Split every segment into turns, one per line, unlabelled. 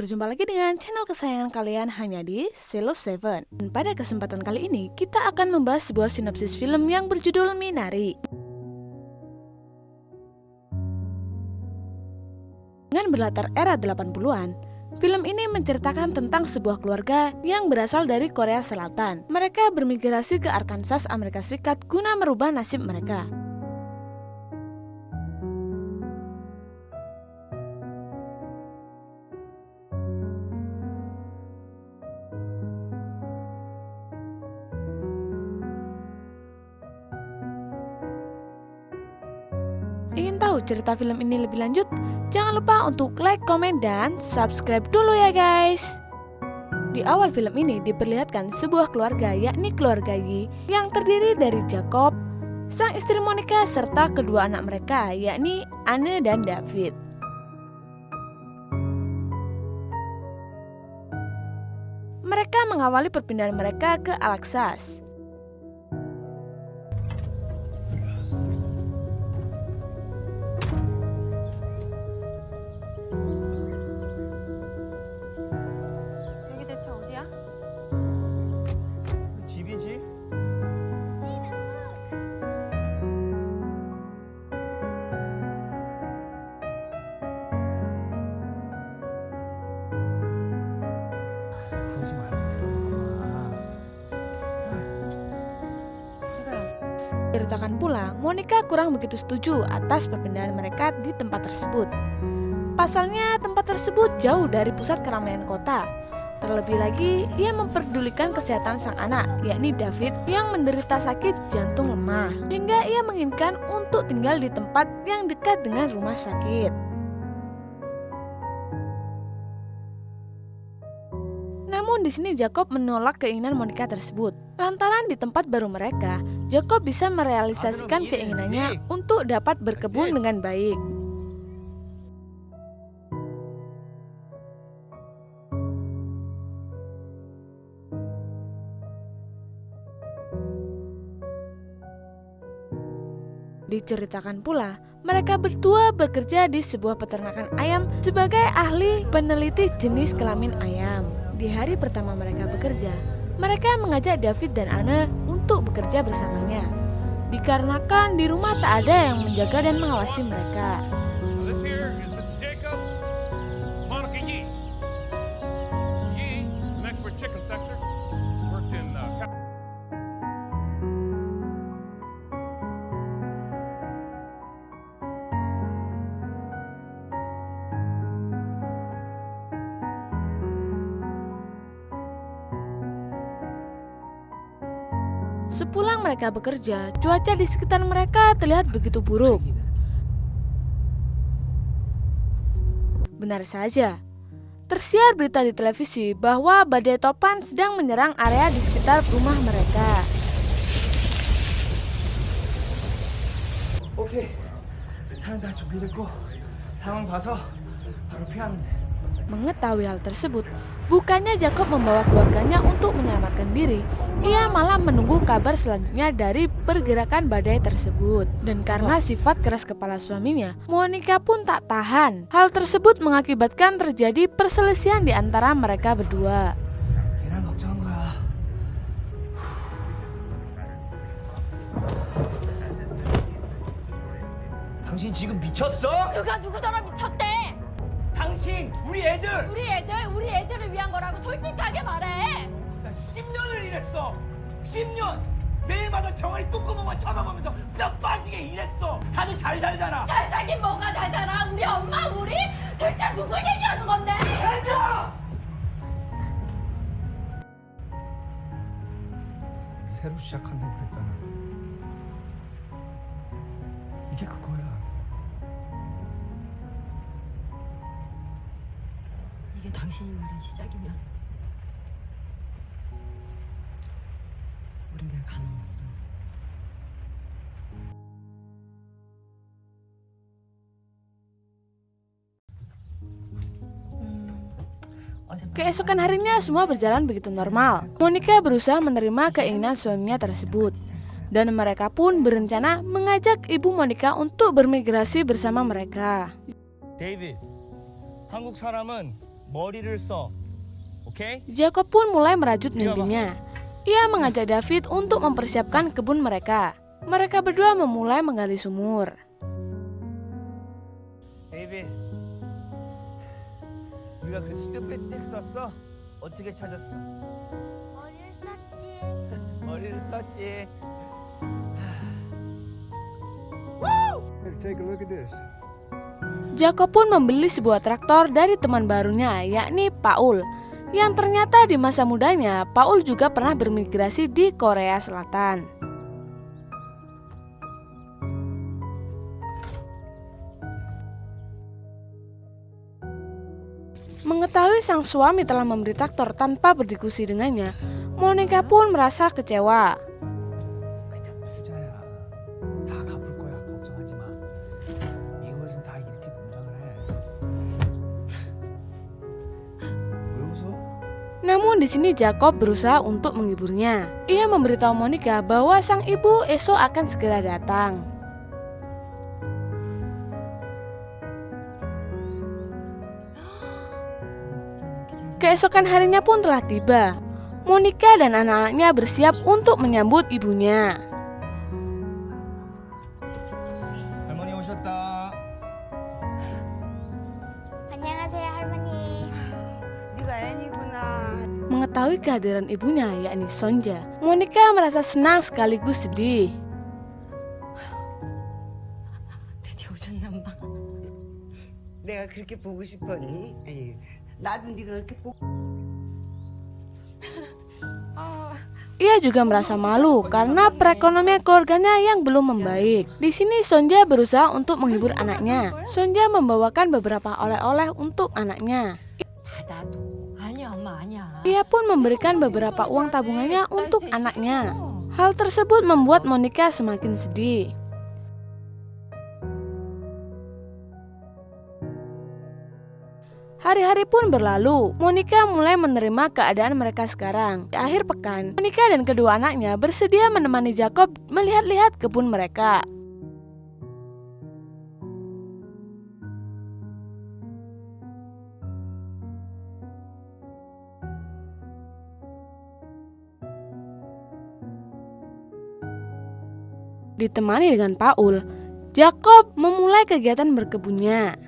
berjumpa lagi dengan channel kesayangan kalian hanya di Selo7. Dan pada kesempatan kali ini, kita akan membahas sebuah sinopsis film yang berjudul Minari. Dengan berlatar era 80-an, film ini menceritakan tentang sebuah keluarga yang berasal dari Korea Selatan. Mereka bermigrasi ke Arkansas, Amerika Serikat guna merubah nasib mereka. Ingin tahu cerita film ini lebih lanjut? Jangan lupa untuk like, komen, dan subscribe dulu ya guys. Di awal film ini diperlihatkan sebuah keluarga, yakni keluarga Yi, yang terdiri dari Jacob, sang istri Monica, serta kedua anak mereka, yakni Anne dan David. Mereka mengawali perpindahan mereka ke Arkansas.
집이지? 그러지 말고
Diceritakan pula, Monica kurang begitu setuju atas perpindahan mereka di tempat tersebut. Pasalnya, tempat tersebut jauh dari pusat keramaian kota. Terlebih lagi, ia memperdulikan kesehatan sang anak, yakni David, yang menderita sakit jantung lemah, hingga ia menginginkan untuk tinggal di tempat yang dekat dengan rumah sakit. Namun di sini Jacob menolak keinginan Monica tersebut. Lantaran di tempat baru mereka, Jacob bisa merealisasikan keinginannya untuk dapat berkebun dengan baik. Diceritakan pula, mereka berdua bekerja di sebuah peternakan ayam sebagai ahli peneliti jenis kelamin ayam. Di hari pertama mereka bekerja, mereka mengajak David dan Anne untuk bekerja bersamanya. Dikarenakan di rumah tak ada yang menjaga dan mengawasi mereka.
This here is Mr. Jacob, Monica Yi. Yi, an expert chicken sexer, worked in
Sepulang mereka bekerja, cuaca di sekitar mereka terlihat begitu buruk. Benar saja, tersiar berita di televisi bahwa badai topan sedang menyerang area di sekitar rumah mereka.
오케이. 차는 다 준비됐고 상황 봐서 바로 피하면 돼.
Mengetahui hal tersebut, bukannya Jacob membawa keluarganya untuk menyelamatkan diri, ia malah menunggu kabar selanjutnya dari pergerakan badai tersebut. Dan karena sifat keras kepala suaminya, Monica pun tak tahan. Hal tersebut mengakibatkan terjadi perselisihan di antara mereka berdua.
걔랑 걱정한 거야. 당신 지금 미쳤어?
누가 누구더러 미쳤대?
당신 우리 애들
우리 애들을 위한 거라고 솔직하게 말해.
나 10년을 일했어. 10년 매일마다 병아리 똥구멍만 쳐다보면서 뼈 빠지게 일했어. 다들 잘 살잖아.
잘 살긴 뭐가 잘 살아? 우리 엄마 우리 대체 누굴 얘기하는 건데?
됐어! 새로 시작한다고 그랬잖아. 이게 그거야.
이게 당신이 말한 시작이면 우린 그냥 가만 못 써.
Keesokan harinya semua berjalan begitu normal. Monica berusaha menerima keinginan suaminya tersebut. Dan mereka pun berencana mengajak ibu Monica untuk bermigrasi bersama mereka.
데이빗, 한국 사람은 머리를 써. 오케이?
Jacob pun mulai merajut mimpinya. Ia mengajak David untuk mempersiapkan kebun mereka. Mereka berdua memulai menggali sumur.
데이비, 우리가 그 스튜피드 스틱 썼어? 어떻게 찾았어? 머리를 썼지.
Take a look at this.
Jacob pun membeli sebuah traktor dari teman barunya, yakni Paul. Yang ternyata di masa mudanya, Paul juga pernah bermigrasi di Korea Selatan. Mengetahui sang suami telah memberi traktor tanpa berdiskusi dengannya, Monica pun merasa kecewa.
그냥 투자야. 다 갚을 거야. 걱정하지 마. 이것은 다 이렇게 공장을 해. 왜 웃어?
Namun di sini Jacob berusaha untuk menghiburnya. Ia memberitahu Monica bahwa sang ibu esok akan segera datang. Keesokan harinya pun telah tiba. Monica dan anak-anaknya bersiap untuk menyambut ibunya.
할머니 오셨다.
안녕하세요, 할머니.
네가 애니구나.
Mengetahui kehadiran ibunya, yakni Sonja, Monica merasa senang sekaligus sedih.
드디어 오셨나 봐. 내가 그렇게 보고 싶었니? 에이, 나도 네가 그렇게 보고.
Ia juga merasa malu karena perekonomian keluarganya yang belum membaik. Di sini Sonja berusaha untuk menghibur anaknya. Sonja membawakan beberapa oleh-oleh untuk anaknya.
받아도. 아니야, 엄마 아니야.
Ia pun memberikan beberapa uang tabungannya untuk anaknya. Hal tersebut membuat Monica semakin sedih. Hari-hari pun berlalu. Monica mulai menerima keadaan mereka sekarang. Di akhir pekan, Monica dan kedua anaknya bersedia menemani Jacob melihat-lihat kebun mereka. Ditemani dengan Paul, Jacob memulai kegiatan berkebunnya.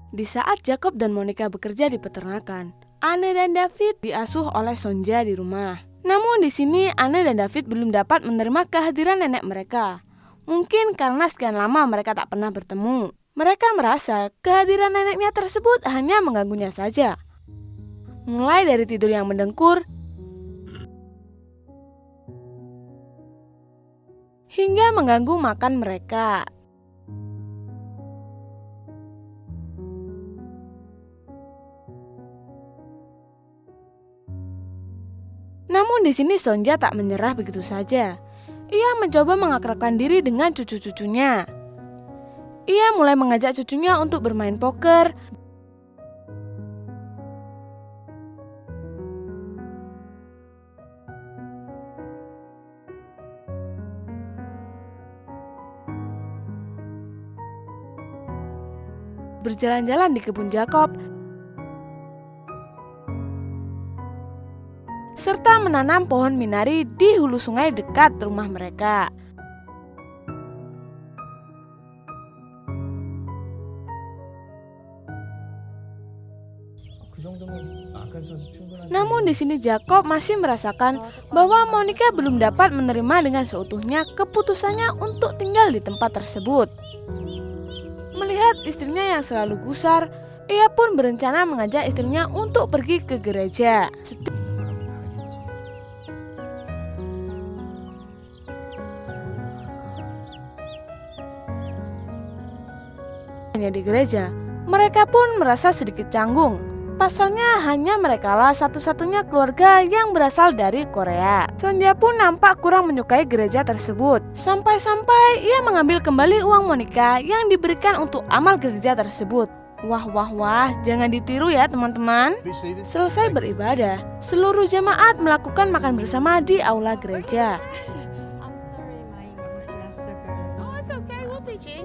Di saat Jacob dan Monica bekerja di peternakan, Anne dan David diasuh oleh Sonja di rumah. Namun di sini Anne dan David belum dapat menerima kehadiran nenek mereka. Mungkin karena sekian lama mereka tak pernah bertemu. Mereka merasa kehadiran neneknya tersebut hanya mengganggunya saja. Mulai dari tidur yang mendengkur, hingga mengganggu makan mereka. Namun di sini Sonja tak menyerah begitu saja. Ia mencoba mengakrabkan diri dengan cucu-cucunya. Ia mulai mengajak cucunya untuk bermain poker. Berjalan-jalan di kebun Jacob, serta menanam pohon minari di hulu sungai dekat rumah mereka.
그 정도면 아까 써서 충분하지.
Namun di sini Jacob masih merasakan bahwa Monica belum dapat menerima dengan seutuhnya keputusannya untuk tinggal di tempat tersebut. Melihat istrinya yang selalu gusar, ia pun berencana mengajak istrinya untuk pergi ke gereja. Hanya di gereja, mereka pun merasa sedikit canggung. Pasalnya hanya merekalah satu-satunya keluarga yang berasal dari Korea. Sonja pun nampak kurang menyukai gereja tersebut. Sampai-sampai ia mengambil kembali uang Monica yang diberikan untuk amal gereja tersebut. Wah, jangan ditiru ya teman-teman. Selesai beribadah, seluruh jemaat melakukan makan bersama di aula gereja.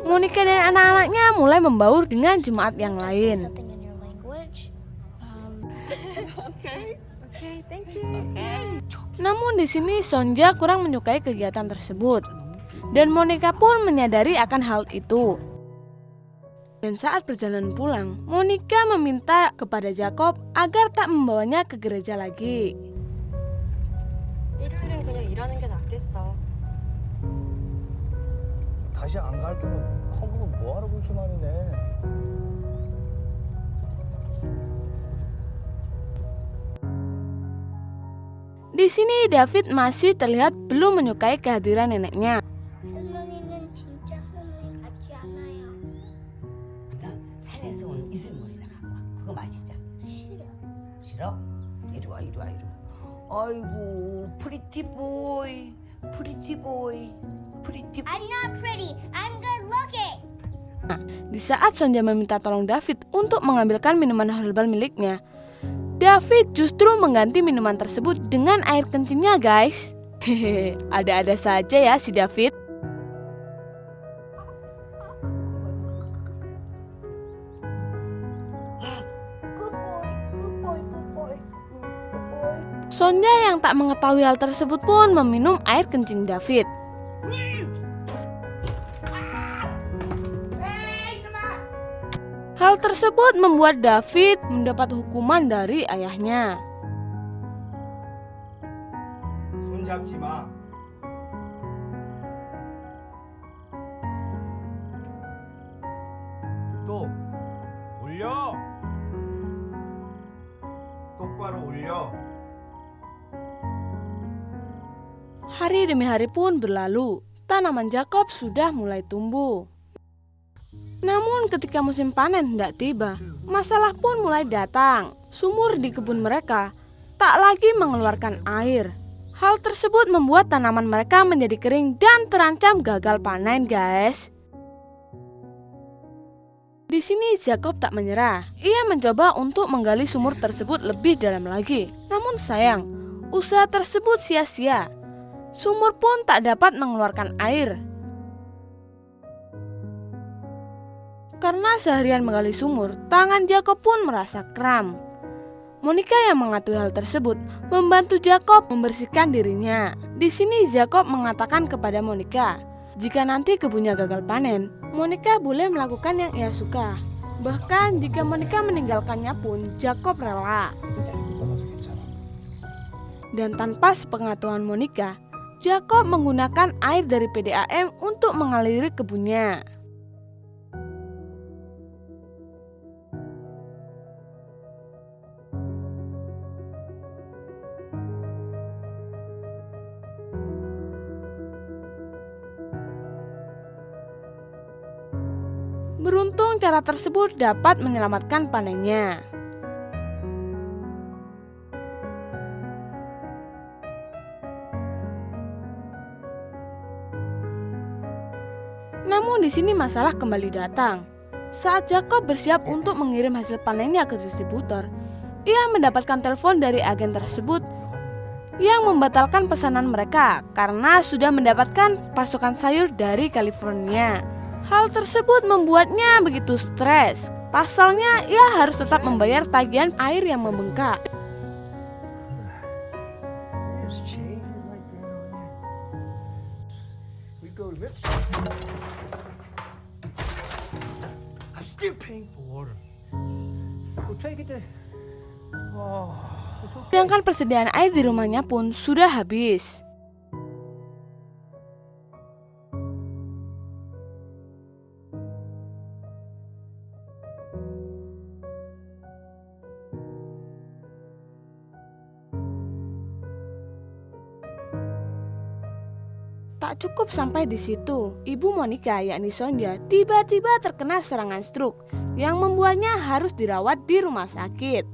Monica dan anak-anaknya mulai membaur dengan jemaat yang lain. Namun di sini Sonja kurang menyukai kegiatan tersebut, dan Monica pun menyadari akan hal itu. Dan saat perjalanan pulang, Monica meminta kepada Jacob agar tak membawanya ke gereja lagi.
일요일은 그냥 일하는 게 낫겠어.
다시 안 갈 거면 헌금은 뭐하러 그렇게 많이 내?
Di sini David masih terlihat belum menyukai kehadiran neneknya.
할머니는 진짜 할머니 같지 않아요.
나 산에서 온 이슬머리나 갖고 와. 그거 마시자.
싫어.
싫어? 이리 와. 아이고, 프리티보이.
I'm not pretty. I'm good looking.
Di saat Sonja meminta tolong David untuk mengambilkan minuman herbal miliknya, David justru mengganti minuman tersebut dengan air kencingnya, guys. Hehehe, ada-ada saja ya si David. Sonja yang tak mengetahui hal tersebut pun meminum air kencing David. Hal tersebut membuat David mendapat hukuman dari ayahnya.
손 잡지 마. 또 올려. 똑바로 올려.
Hari demi hari pun berlalu, tanaman Jacob sudah mulai tumbuh. Namun ketika musim panen hendak tiba, masalah pun mulai datang. Sumur di kebun mereka tak lagi mengeluarkan air. Hal tersebut membuat tanaman mereka menjadi kering dan terancam gagal panen, guys. Di sini Jacob tak menyerah. Ia mencoba untuk menggali sumur tersebut lebih dalam lagi. Namun sayang, usaha tersebut sia-sia. Sumur pun tak dapat mengeluarkan air. Karena seharian menggali sumur, tangan Jacob pun merasa kram. Monica yang mengetahui hal tersebut membantu Jacob membersihkan dirinya. Di sini Jacob mengatakan kepada Monica, jika nanti kebunnya gagal panen, Monica boleh melakukan yang ia suka. Bahkan jika Monica meninggalkannya pun, Jacob rela. Dan tanpa sepengetahuan Monica, Jacob menggunakan air dari PDAM untuk mengaliri kebunnya. Beruntung cara tersebut dapat menyelamatkan panennya. Namun di sini masalah kembali datang. Saat Jacob bersiap untuk mengirim hasil panennya ke distributor, ia mendapatkan telepon dari agen tersebut yang membatalkan pesanan mereka karena sudah mendapatkan pasokan sayur dari California. Hal tersebut membuatnya begitu stres. Pasalnya ia harus tetap membayar tagihan air yang membengkak.
I'm still paying for water. We'll take it to
Sedangkan persediaan air di rumahnya pun sudah habis. Tak cukup sampai di situ, Ibu Monica yakni Sonja tiba-tiba terkena serangan stroke yang membuatnya harus dirawat di rumah sakit.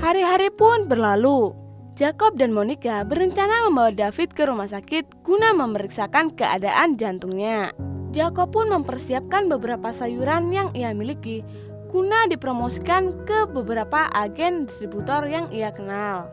Hari-hari pun berlalu. Jacob dan Monica berencana membawa David ke rumah sakit guna memeriksakan keadaan jantungnya. Jacob pun mempersiapkan beberapa sayuran yang ia miliki guna dipromosikan ke beberapa agen distributor yang ia kenal.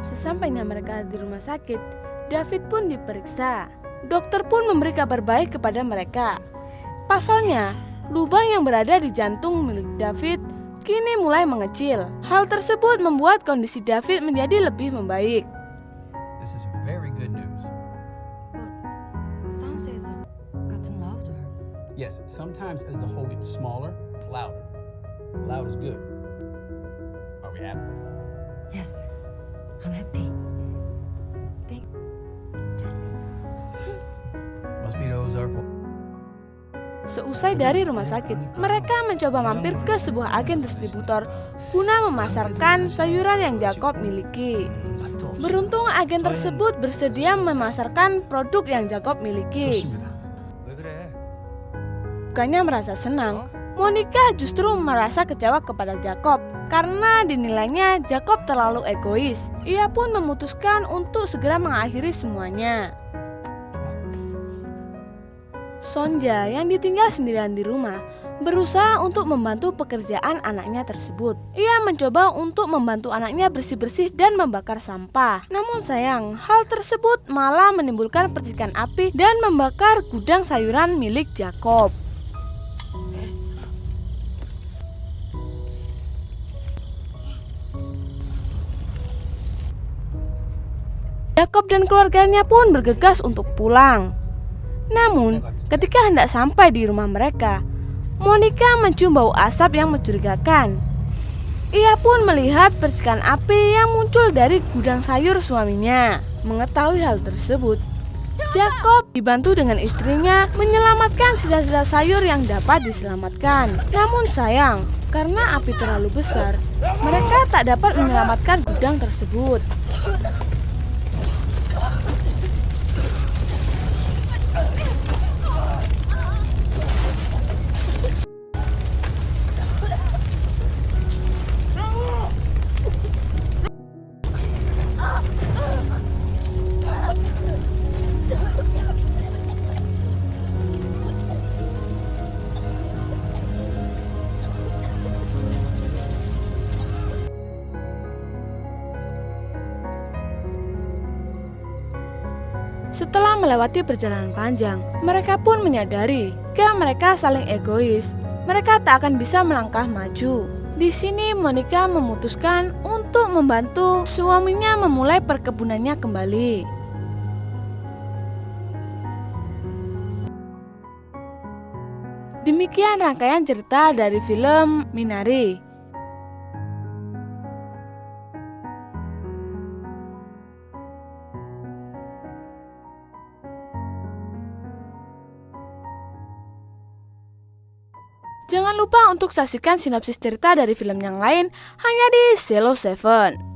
Sesampainya mereka di rumah sakit, David pun diperiksa. Dokter pun memberi kabar baik kepada mereka. Pasalnya, lubang yang berada di jantung milik David kini mulai mengecil. Hal tersebut membuat kondisi David menjadi lebih membaik.
This is very good news.
But some says it gotten louder.
Yes, sometimes as the hole gets smaller, it's louder. Loud is good. Are we happy?
Yes, I'm happy.
Must be those are.
Seusai dari rumah sakit, mereka mencoba mampir ke sebuah agen distributor guna memasarkan sayuran yang Jacob miliki. Beruntung agen tersebut bersedia memasarkan produk yang Jacob miliki. Bukannya merasa senang, Monica justru merasa kecewa kepada Jacob karena dinilainya Jacob terlalu egois. Ia pun memutuskan untuk segera mengakhiri semuanya. Sonja yang ditinggal sendirian di rumah berusaha untuk membantu pekerjaan anaknya tersebut. Ia mencoba untuk membantu anaknya bersih-bersih dan membakar sampah. Namun sayang, hal tersebut malah menimbulkan percikan api dan membakar gudang sayuran milik Jacob. Jacob dan keluarganya pun bergegas untuk pulang. Namun, ketika hendak sampai di rumah mereka, Monica mencium bau asap yang mencurigakan. Ia pun melihat percikan api yang muncul dari gudang sayur suaminya. Mengetahui hal tersebut, Jacob dibantu dengan istrinya menyelamatkan sisa-sisa sayur yang dapat diselamatkan. Namun sayang, karena api terlalu besar, mereka tak dapat menyelamatkan gudang tersebut. Setelah melewati perjalanan panjang, mereka pun menyadari jika mereka saling egois, mereka tak akan bisa melangkah maju. Di sini Monica memutuskan untuk membantu suaminya memulai perkebunannya kembali. Demikian rangkaian cerita dari film Minari. Jangan lupa untuk saksikan sinopsis cerita dari film yang lain hanya di Selo 7.